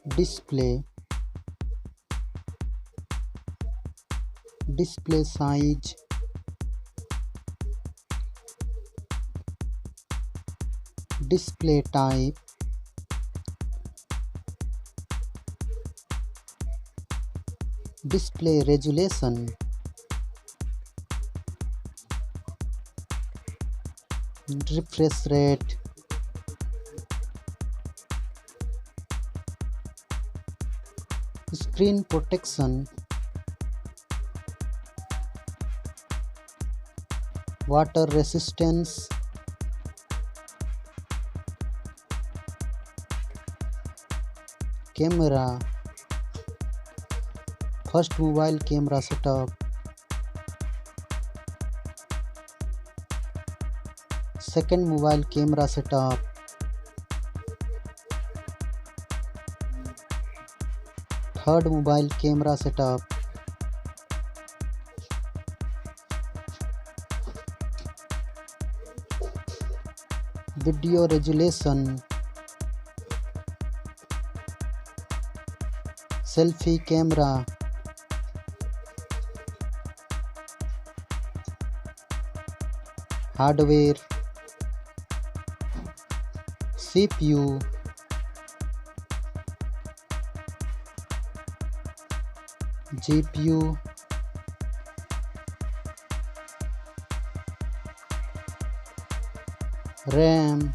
display, display size, display type, display resolution, refresh rate, screen protection, water resistance, camera, first mobile camera setup, second mobile camera setup, third mobile camera setup, video resolution, selfie camera, hardware, CPU, GPU, RAM,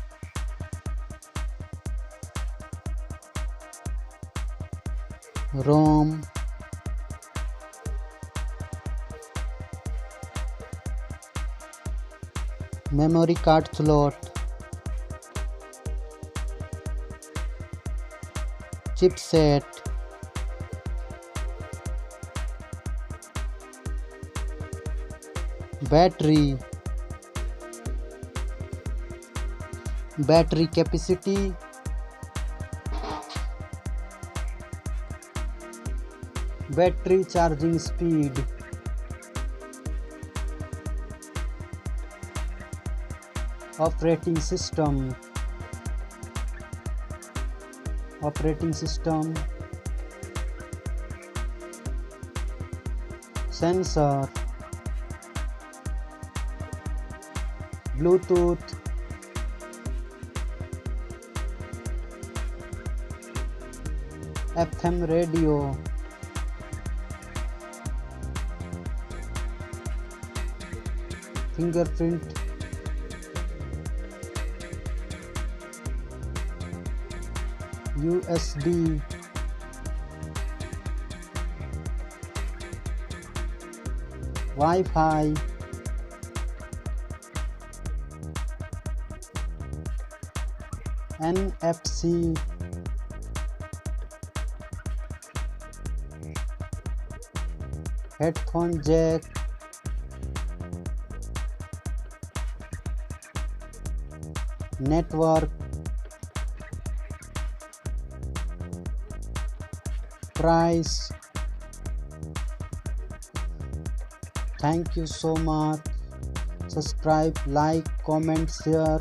ROM, memory card slot, chipset, battery, battery capacity, battery charging speed, operating system, sensor, Bluetooth, FM radio, fingerprint, USB, Wi-Fi, NFC, headphone jack, network, price. Thank you so much. Subscribe, like, comment, share.